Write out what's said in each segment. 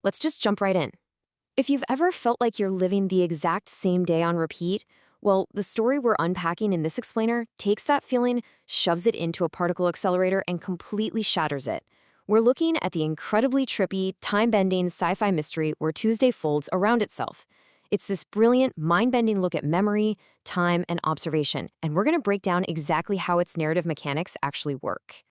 Let's just jump right in. If you've ever felt like you're living the exact same day on repeat, well, the story we're unpacking in this explainer takes that feeling, shoves it into a particle accelerator, and completely shatters it. We're looking at the incredibly trippy, time-bending sci-fi mystery where Tuesday folds around itself. It's this brilliant, mind-bending look at memory, time, and observation, and we're going to break down exactly how its narrative mechanics actually work.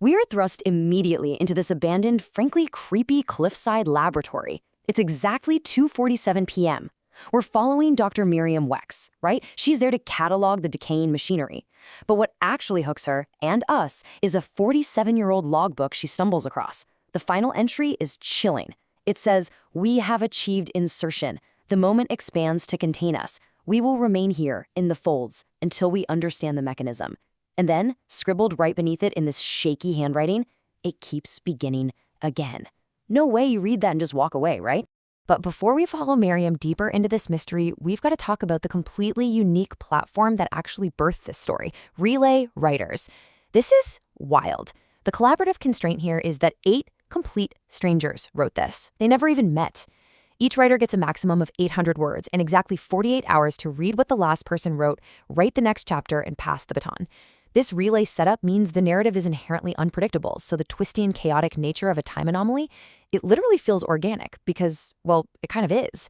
We are thrust immediately into this abandoned, frankly creepy cliffside laboratory. It's exactly 2:47 p.m. We're following Dr. Miriam Wex, right? She's there to catalog the decaying machinery. But what actually hooks her, and us, is a 47-year-old logbook she stumbles across. The final entry is chilling. It says, "We have achieved insertion. The moment expands to contain us. We will remain here, in the folds, until we understand the mechanism." And then, scribbled right beneath it in this shaky handwriting, it keeps beginning again. No way you read that and just walk away, right? But before we follow Miriam deeper into this mystery, we've got to talk about the completely unique platform that actually birthed this story, Relay Writers. This is wild. The collaborative constraint here is that 8 complete strangers wrote this. They never even met. Each writer gets a maximum of 800 words and exactly 48 hours to read what the last person wrote, write the next chapter, and pass the baton. This relay setup means the narrative is inherently unpredictable, so the twisty and chaotic nature of a time anomaly, it literally feels organic because, well, it kind of is.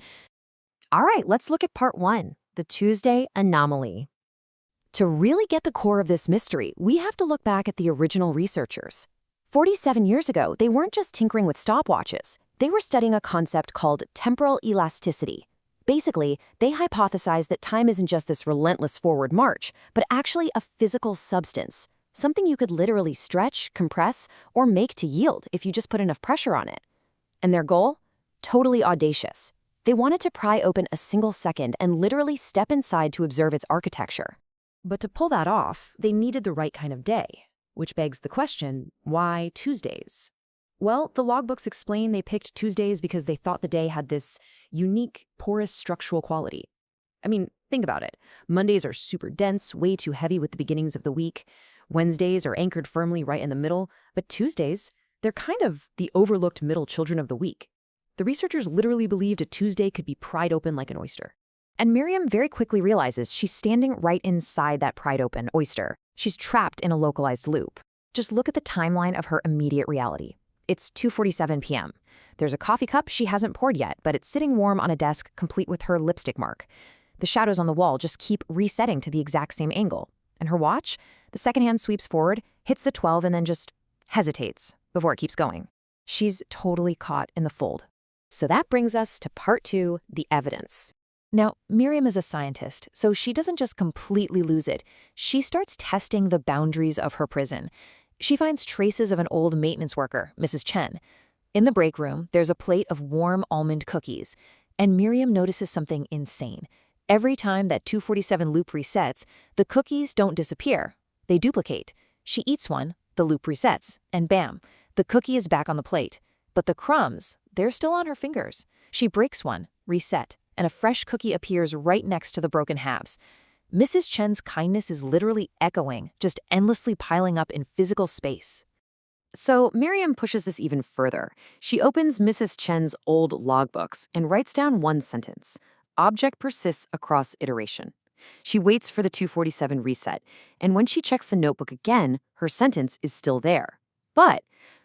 All right, let's look at part 1, the Tuesday anomaly. To really get the core of this mystery, we have to look back at the original researchers. 47 years ago, they weren't just tinkering with stopwatches. They were studying a concept called temporal elasticity. Basically, they hypothesized that time isn't just this relentless forward march, but actually a physical substance, something you could literally stretch, compress, or make to yield if you just put enough pressure on it. And their goal? Totally audacious. They wanted to pry open a single second and literally step inside to observe its architecture. But to pull that off, they needed the right kind of day, which begs the question, why Tuesdays? Well, the logbooks explain they picked Tuesdays because they thought the day had this unique, porous structural quality. I mean, think about it. Mondays are super dense, way too heavy with the beginnings of the week. Wednesdays are anchored firmly right in the middle. But Tuesdays, they're kind of the overlooked middle children of the week. The researchers literally believed a Tuesday could be pried open like an oyster. And Miriam very quickly realizes she's standing right inside that pried open oyster. She's trapped in a localized loop. Just look at the timeline of her immediate reality. It's 2:47 p.m. There's a coffee cup she hasn't poured yet, but it's sitting warm on a desk complete with her lipstick mark. The shadows on the wall just keep resetting to the exact same angle. And her watch, the second hand sweeps forward, hits the 12, and then just hesitates before it keeps going. She's totally caught in the fold. So that brings us to part 2, the evidence. Now, Miriam is a scientist, so she doesn't just completely lose it. She starts testing the boundaries of her prison. She finds traces of an old maintenance worker, Mrs. Chen. In the break room, there's a plate of warm almond cookies, and Miriam notices something insane. Every time that 2:47 loop resets, the cookies don't disappear. They duplicate. She eats one, the loop resets, and bam, the cookie is back on the plate. But the crumbs, they're still on her fingers. She breaks one, reset, and a fresh cookie appears right next to the broken halves. Mrs. Chen's kindness is literally echoing, just endlessly piling up in physical space. So Miriam pushes this even further. She opens Mrs. Chen's old logbooks and writes down one sentence. Object persists across iteration. She waits for the 2:47 reset, and when she checks the notebook again, her sentence is still there. But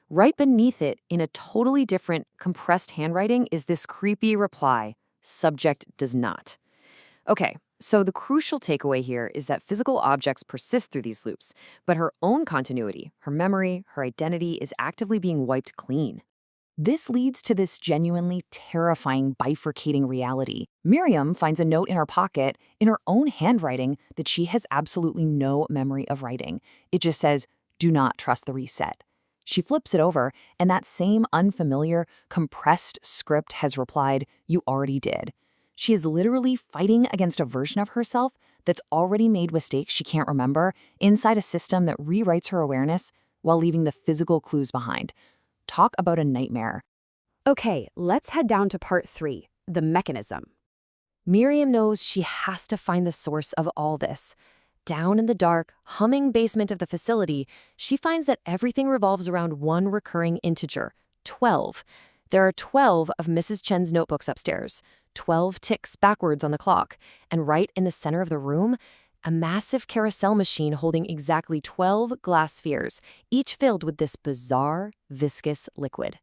right beneath it, in a totally different, compressed handwriting, is this creepy reply. Subject does not. Okay, so the crucial takeaway here is that physical objects persist through these loops, but her own continuity, her memory, her identity is actively being wiped clean. This leads to this genuinely terrifying bifurcating reality. Miriam finds a note in her pocket, in her own handwriting, that she has absolutely no memory of writing. It just says, "Do not trust the reset." She flips it over, and that same unfamiliar, compressed script has replied, "You already did." She is literally fighting against a version of herself that's already made mistakes she can't remember inside a system that rewrites her awareness while leaving the physical clues behind. Talk about a nightmare. Okay, let's head down to part 3, the mechanism. Miriam knows she has to find the source of all this. Down in the dark, humming basement of the facility, she finds that everything revolves around one recurring integer, 12. There are 12 of Mrs. Chen's notebooks upstairs, 12 ticks backwards on the clock, and right in the center of the room, a massive carousel machine holding exactly 12 glass spheres, each filled with this bizarre, viscous liquid.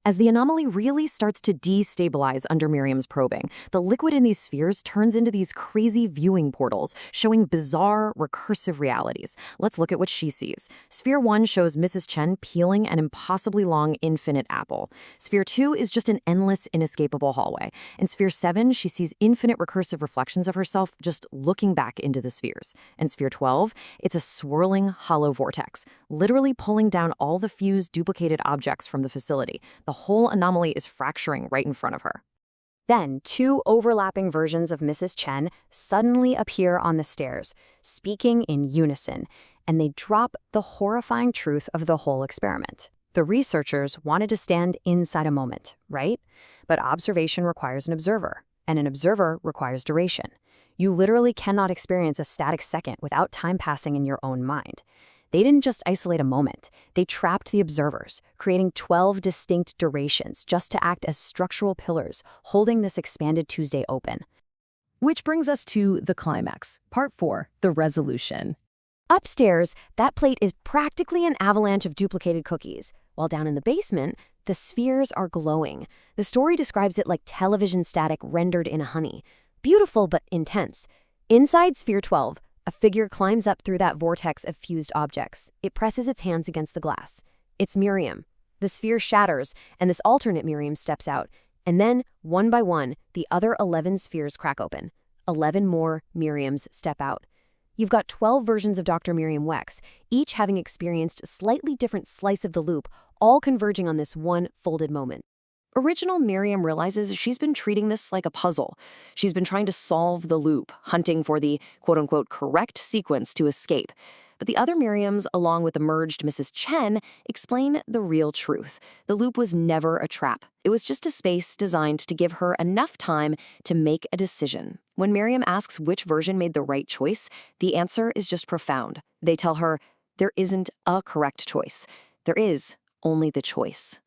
As the anomaly really starts to destabilize under Miriam's probing, the liquid in these spheres turns into these crazy viewing portals, showing bizarre, recursive realities. Let's look at what she sees. Sphere 1 shows Mrs. Chen peeling an impossibly long infinite apple. Sphere 2 is just an endless, inescapable hallway. In Sphere 7, she sees infinite recursive reflections of herself just looking back into the spheres. In Sphere 12, it's a swirling, hollow vortex, literally pulling down all the fused, duplicated objects from the facility. The whole anomaly is fracturing right in front of her. Then, two overlapping versions of Mrs. Chen suddenly appear on the stairs, speaking in unison, and they drop the horrifying truth of the whole experiment. The researchers wanted to stand inside a moment, right? But observation requires an observer, and an observer requires duration. You literally cannot experience a static second without time passing in your own mind. They didn't just isolate a moment, they trapped the observers, creating 12 distinct durations just to act as structural pillars, holding this expanded Tuesday open. Which brings us to the climax, part 4, the resolution. Upstairs, that plate is practically an avalanche of duplicated cookies, while down in the basement, the spheres are glowing. The story describes it like television static rendered in honey. Beautiful but intense. Inside Sphere 12, a figure climbs up through that vortex of fused objects. It presses its hands against the glass. It's Miriam. The sphere shatters, and this alternate Miriam steps out. And then, one by one, the other 11 spheres crack open. 11 more Miriams step out. You've got 12 versions of Dr. Miriam Wex, each having experienced a slightly different slice of the loop, all converging on this one folded moment. Original Miriam realizes she's been treating this like a puzzle. She's been trying to solve the loop, hunting for the quote-unquote correct sequence to escape. But the other Miriams, along with the merged Mrs. Chen, explain the real truth. The loop was never a trap. It was just a space designed to give her enough time to make a decision. When Miriam asks which version made the right choice, the answer is just profound. They tell her, there isn't a correct choice. There is only the choice.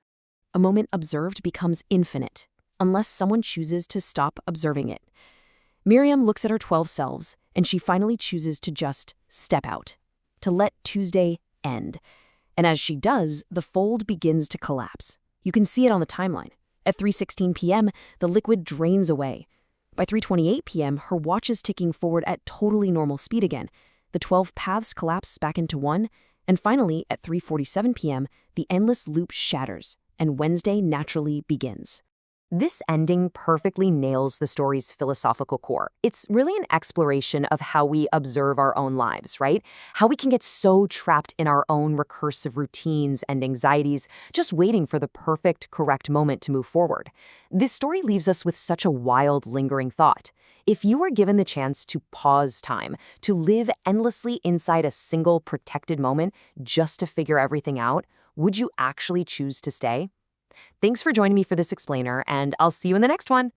A moment observed becomes infinite, unless someone chooses to stop observing it. Miriam looks at her 12 selves, and she finally chooses to just step out, to let Tuesday end. And as she does, the fold begins to collapse. You can see it on the timeline. At 3:16 p.m., the liquid drains away. By 3:28 p.m., her watch is ticking forward at totally normal speed again. The 12 paths collapse back into one, and finally, at 3:47 p.m., the endless loop shatters, and Wednesday naturally begins. This ending perfectly nails the story's philosophical core. It's really an exploration of how we observe our own lives, right? How we can get so trapped in our own recursive routines and anxieties, just waiting for the perfect, correct moment to move forward. This story leaves us with such a wild, lingering thought. If you were given the chance to pause time, to live endlessly inside a single protected moment just to figure everything out, would you actually choose to stay? Thanks for joining me for this explainer, and I'll see you in the next one.